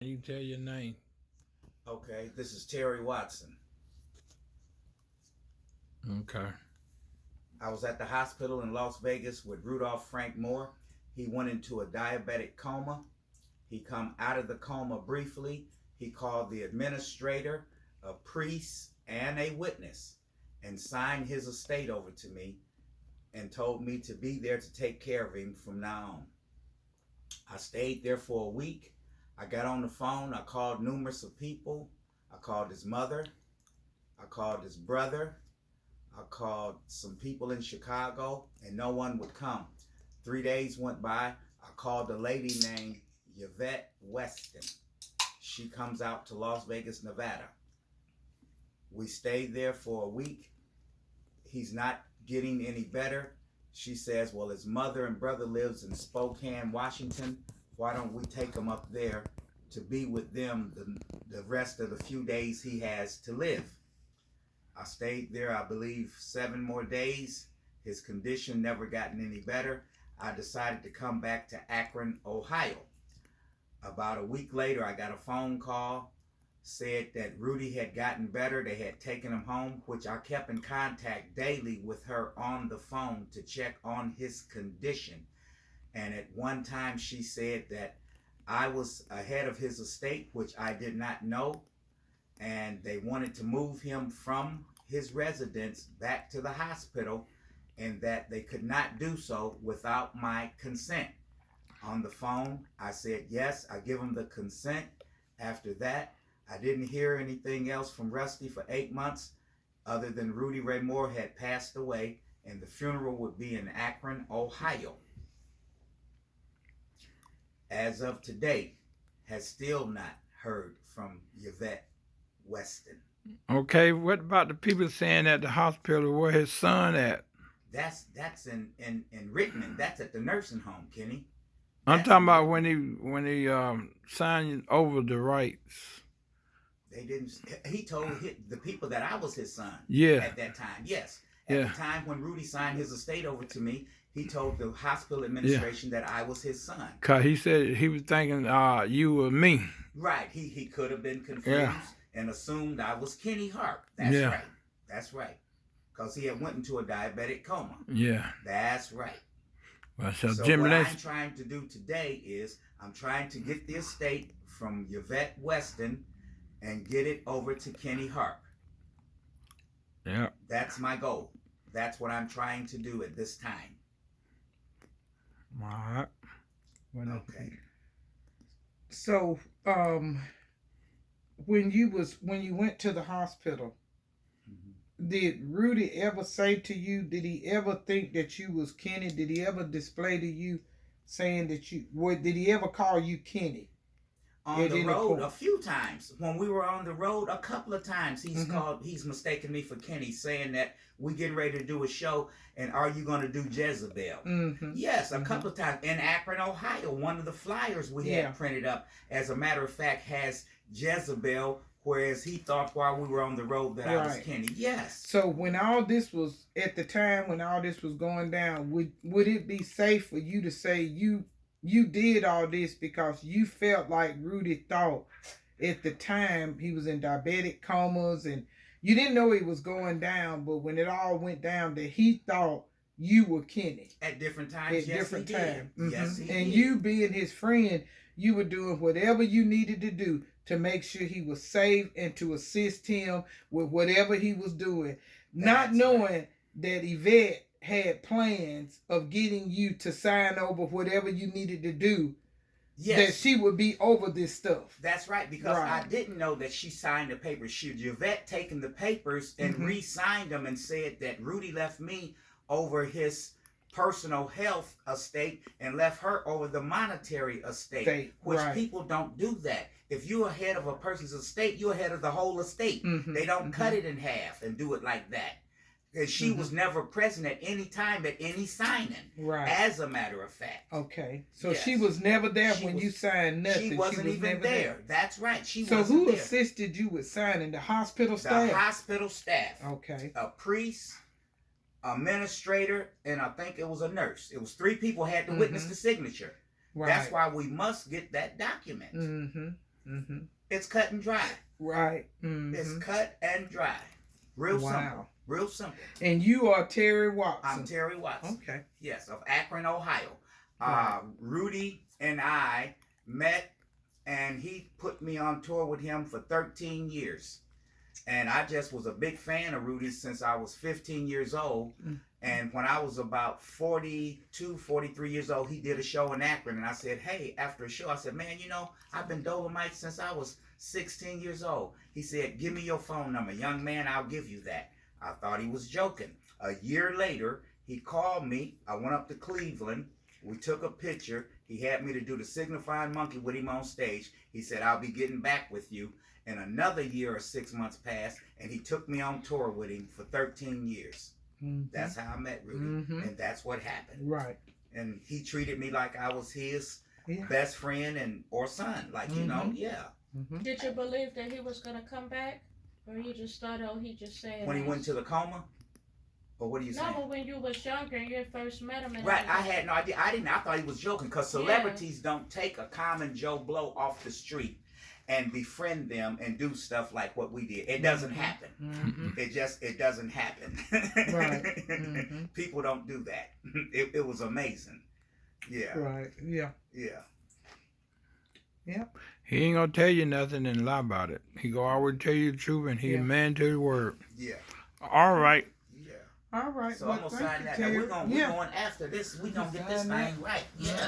You tell your name. Okay, this is Terry Watson. Okay. I was at the hospital in Las Vegas with Rudolph Frank Moore. He went into a diabetic coma. He come out of the coma briefly. He called the administrator, a priest, and a witness and signed his estate over to me and told me to be there to take care of him from now on. I stayed there for a week. I got on the phone. I called numerous of people. I called his mother. I called his brother. I called some people in Chicago, and no one would come. 3 days went by. I called a lady named Yvette Weston. She comes out to Las Vegas, Nevada. We stayed there for a week. He's not getting any better. She says, well, his mother and brother lives in Spokane, Washington. Why don't we take him up there to be with them the rest of the few days he has to live? I stayed there, I believe, 7 more days. His condition never gotten any better. I decided to come back to Akron, Ohio. About a week later, I got a phone call, said that Rudy had gotten better. They had taken him home, which I kept in contact daily with her on the phone to check on his condition. And at one time she said that I was ahead of his estate, which I did not know. And they wanted to move him from his residence back to the hospital, and that they could not do so without my consent. On the phone, I said yes, I give him the consent. After that, I didn't hear anything else from Rusty for 8 months, other than Rudy Ray Moore had passed away, and the funeral would be in Akron, Ohio. As of today, has still not heard from Yvette Weston. Okay, what about the people saying at the hospital where his son at? That's in Richmond. That's at the nursing home, Kenny. I'm talking about when he signed over the rights. They didn't. He told the people that I was his son. Yeah. At that time, yes. At the time when Rudy signed his estate over to me, he told the hospital administration that I was his son. Cause he said he was thinking you were me. Right. He could have been confused and assumed I was Kenny Harp. That's right. That's right. Because he had went into a diabetic coma. Yeah. That's right. Well, so what I'm trying to do today is I'm trying to get the estate from Yvette Weston and get it over to Kenny Harp. Yeah. That's my goal. That's what I'm trying to do at this time. All right. Okay. So, when you went to the hospital, did Rudy ever say to you, did he ever think that you was Kenny? Did he ever display to you saying that did he ever call you Kenny? On the road a few times. When we were on the road, a couple of times he's mistaken me for Kenny, saying that we getting ready to do a show and are you going to do Jezebel? Yes, a couple of times. In Akron, Ohio, one of the flyers we had printed up, as a matter of fact, has Jezebel, whereas he thought while we were on the road that I was Kenny. Yes. So when all this was, at the time when all this was going down, would it be safe for you to say you did all this because you felt like Rudy thought at the time he was in diabetic comas and you didn't know he was going down, but when it all went down that he thought you were Kenny? At different times, at different times. Yes, he and did. You being his friend, you were doing whatever you needed to do to make sure he was safe and to assist him with whatever he was doing. Not knowing that Yvette had plans of getting you to sign over whatever you needed to do, that she would be over this stuff. That's right, because I didn't know that she signed the papers. Yvette taken the papers and re-signed them and said that Rudy left me over his personal health estate and left her over the monetary estate, which people don't do that. If you're ahead of a person's estate, you're ahead of the whole estate. They don't cut it in half and do it like that. Because she was never present at any time at any signing. Right. As a matter of fact. Okay. So she was never there when you signed nothing. She wasn't even there. That's right. So who assisted you with signing? The hospital staff? The hospital staff. Okay. A priest, administrator, and I think it was a nurse. It was 3 people had to witness the signature. Right. That's why we must get that document. Mm-hmm. It's cut and dry. Right. Mm-hmm. It's cut and dry. Real simple. Wow. Real simple. And you are Terry Watson. I'm Terry Watson. Okay. Yes, of Akron, Ohio. Right. Rudy and I met, and he put me on tour with him for 13 years. And I just was a big fan of Rudy since I was 15 years old. Mm. And when I was about 42, 43 years old, he did a show in Akron. And I said, hey, after a show, I said, man, you know, I've been Dolomite since I was 16 years old. He said, give me your phone number. Young man, I'll give you that. I thought he was joking. A year later, he called me. I went up to Cleveland. We took a picture. He had me to do the signifying monkey with him on stage. He said, I'll be getting back with you. And another year or 6 months passed, and he took me on tour with him for 13 years. Mm-hmm. That's how I met Rudy, Mm-hmm. and that's what happened. Right. And he treated me like I was his Yeah. best friend and or son. Like, you know, Mhm. yeah. Mm-hmm. Did you believe that he was gonna come back, or you just thought, oh, he just said? When he went to the coma? Or what are you No, saying? but when you was younger and you first met him. And Right, I everything. had no idea. I thought he was joking because celebrities don't take a common Joe Blow off the street and befriend them and do stuff like what we did. It doesn't happen. Mm-hmm. It doesn't happen. Right. Mm-hmm. People don't do that. It was amazing. Yeah. Right. Yeah. Yeah. He ain't gonna tell you nothing and lie about it. He go always tell you the truth, and he Yeah. a man to the word. Yeah. All right. Yeah. All right. So well, I'm gonna thank sign you, that. Terry. We're going after this. We're gonna get this Sign that. thing right. Yeah.